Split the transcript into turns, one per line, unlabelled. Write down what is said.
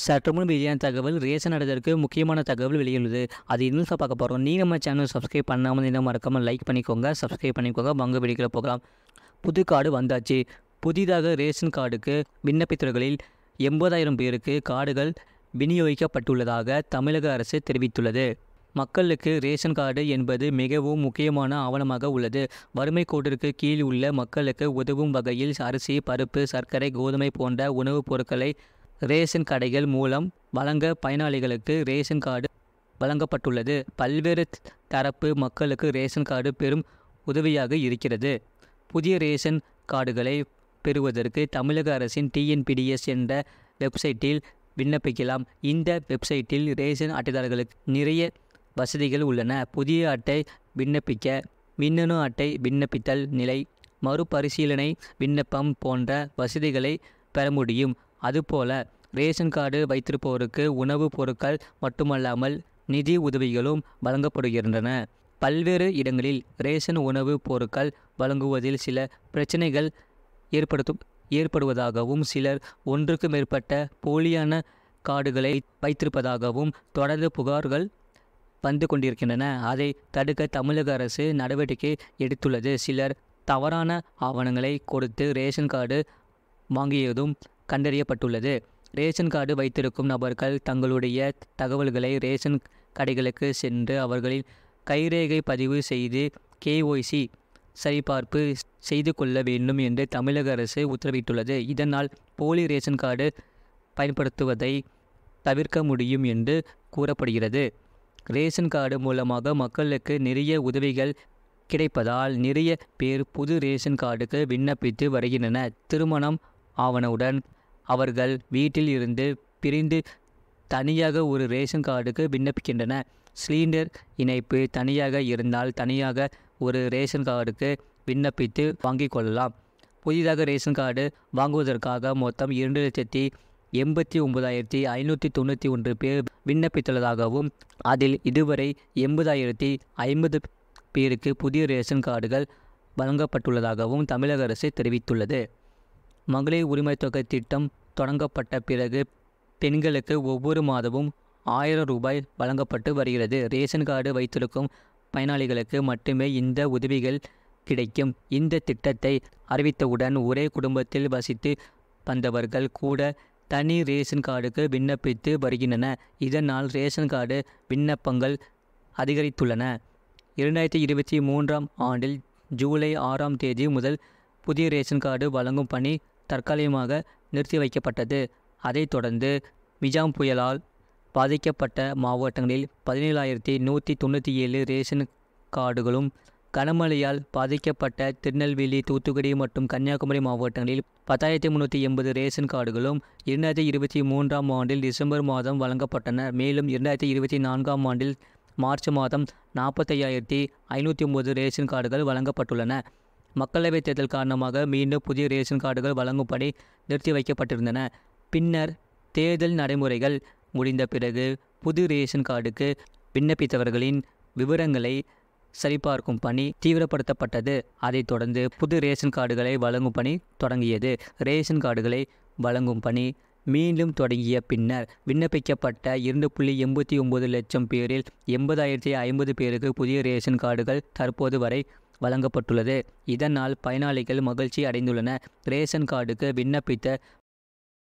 சற்றுமுன் வெளியான தகவல் ரேஷன் அடைதற்கு முக்கியமான தகவல் வெளியுள்ளது. அது இன்னும் பார்க்க போகிறோம். நீ நம்ம சேனல் சப்ஸ்கிரைப் பண்ணாமல் இன்னும் மறக்காமல் லைக் பண்ணிக்கோங்க, சப்ஸ்கிரைப் பண்ணிக்கோங்க. வாங்க வீடியோக்குள்ள போகலாம். புது கார்டு வந்தாச்சு. புதிதாக ரேஷன் கார்டுக்கு விண்ணப்பித்தவர்களில் 80,000 பேருக்கு கார்டுகள் விநியோகிக்கப்பட்டுள்ளதாக தமிழக அரசு தெரிவித்துள்ளது. மக்களுக்கு ரேஷன் கார்டு என்பது மிகவும் முக்கியமான ஆவணமாக உள்ளது. வறுமை கோட்டிற்கு கீழ் உள்ள மக்களுக்கு உதவும் வகையில் அரிசி, பருப்பு, சர்க்கரை, கோதுமை போன்ற உணவுப் பொருட்களை ரேஷன் கடைகள் மூலம் வழங்க பயனாளிகளுக்கு ரேஷன் கார்டு வழங்கப்பட்டுள்ளது. பல்வேறு தரப்பு மக்களுக்கு ரேஷன் கார்டு பெரும் உதவியாக இருக்கிறது. புதிய ரேஷன் கார்டுகளை பெறுவதற்கு தமிழக அரசின் TNPDS என்ற வெப்சைட்டில் விண்ணப்பிக்கலாம். இந்த வெப்சைட்டில் ரேஷன் அட்டைதாரர்களுக்கு நிறைய வசதிகள் உள்ளன. புதிய அட்டை விண்ணப்பிக்க மின்னணு அட்டை விண்ணப்பித்தல், நிலை மறுபரிசீலனை விண்ணப்பம் போன்ற வசதிகளை பெற முடியும். அதுபோல ரேஷன் கார்டு வைத்திருப்போருக்கு உணவுப் பொருட்கள் மட்டுமல்லாமல் நிதி உதவிகளும் வழங்கப்படுகின்றன. பல்வேறு இடங்களில் ரேஷன் உணவுப் பொருட்கள் வழங்குவதில் சில பிரச்சனைகள் ஏற்படுவதாகவும் சிலர் ஒன்றுக்கு மேற்பட்ட போலியான கார்டுகளை வைத்திருப்பதாகவும் தொடர்ந்து புகார்கள் வந்து கொண்டிருக்கின்றன. அதை தடுக்க தமிழக அரசு நடவடிக்கை எடுத்துள்ளது. சிலர் தவறான ஆவணங்களை கொடுத்து ரேஷன் கார்டு வாங்கியதும் கண்டறியப்பட்டுள்ளது. ரேஷன் கார்டு வைத்திருக்கும் நபர்கள் தங்களுடைய தகவல்களை ரேஷன் கடைகளுக்கு சென்று அவர்களின் கைரேகை பதிவு செய்து KYC சரிபார்ப்பு செய்து கொள்ள வேண்டும் என்று தமிழக அரசு உத்தரவிட்டுள்ளது. இதனால் போலி ரேஷன் கார்டு பயன்படுத்துவதை தவிர்க்க முடியும் என்று கூறப்படுகிறது. ரேஷன் கார்டு மூலமாக மக்களுக்கு நிறைய உதவிகள் கிடைப்பதால் நிறைய பேர் புது ரேஷன் கார்டுக்கு விண்ணப்பித்து வருகின்றனர். திருமணம் ஆவணவுடன் அவர்கள் வீட்டில் இருந்து பிரிந்து தனியாக ஒரு ரேஷன் கார்டுக்கு விண்ணப்பிக்கின்றனர். சிலிண்டர் இணைப்பு தனியாக இருந்தால் தனியாக ஒரு ரேஷன் கார்டுக்கு விண்ணப்பித்து வாங்கிக் கொள்ளலாம். புதிதாக ரேஷன் கார்டு வாங்குவதற்காக மொத்தம் 2,89,591 பேர் விண்ணப்பித்துள்ளதாகவும் அதில் இதுவரை 80,050 பேருக்கு புதிய ரேஷன் கார்டுகள் வழங்கப்பட்டுள்ளதாகவும் தமிழக அரசு தெரிவித்துள்ளது. மகளிர் உரிமை தொகை திட்டம் தொடங்கப்பட்ட பிறகு பெண்களுக்கு ஒவ்வொரு மாதமும் 1000 ரூபாய் வழங்கப்பட்டு வருகிறது. ரேஷன் கார்டு வைத்திருக்கும் பயனாளிகளுக்கு மட்டுமே இந்த உதவிகள் கிடைக்கும். இந்த திட்டத்தை அறிவித்தவுடன் ஒரே குடும்பத்தில் வசித்து வந்தவர்கள் கூட தனி ரேஷன் கார்டுக்கு விண்ணப்பித்து வருகின்றனர். இதனால் ரேஷன் கார்டு விண்ணப்பங்கள் அதிகரித்துள்ளன. 2023ஆம் ஆண்டில் ஜூலை 6ஆம் தேதி முதல் புதிய ரேஷன் கார்டு வழங்கும் பணி தற்காலிகமாக நிறுத்தி வைக்கப்பட்டது. அதைத் தொடர்ந்து மிஜாம் புயலால் பாதிக்கப்பட்ட மாவட்டங்களில் 17,197 ரேஷன் கார்டுகளும், கனமழையால் பாதிக்கப்பட்ட திருநெல்வேலி, தூத்துக்குடி மற்றும் கன்னியாகுமரி மாவட்டங்களில் 10,380 ரேஷன் கார்டுகளும் 2023ஆம் ஆண்டில் டிசம்பர் மாதம் வழங்கப்பட்டன. மேலும் 2024ஆம் ஆண்டில் மார்ச் மாதம் 45,509 ரேஷன் கார்டுகள் வழங்கப்பட்டுள்ளன. மக்களவைத் தேர்தல் காரணமாக மீண்டும் புதிய ரேஷன் கார்டுகள் வழங்கும் பணி நிறுத்தி வைக்கப்பட்டிருந்தன. பின்னர் தேர்தல் நடைமுறைகள் முடிந்த பிறகு புது ரேஷன் கார்டுக்கு விண்ணப்பித்தவர்களின் விவரங்களை சரிபார்க்கும் பணி தீவிரப்படுத்தப்பட்டது. அதைத் தொடர்ந்து புது ரேஷன் கார்டுகளை வழங்கும் பணி தொடங்கியது. ரேஷன் கார்டுகளை வழங்கும் பணி மீண்டும் தொடங்கிய பின்னர் விண்ணப்பிக்கப்பட்ட 2.89 லட்சம் பேரில் 80,050 பேருக்கு புதிய ரேஷன் கார்டுகள் தற்போது வரை வழங்கப்பட்டுள்ளது. இதனால் பயனாளிகள் மகிழ்ச்சி அடைந்துள்ளனர். ரேஷன் கார்டுக்கு விண்ணப்பித்த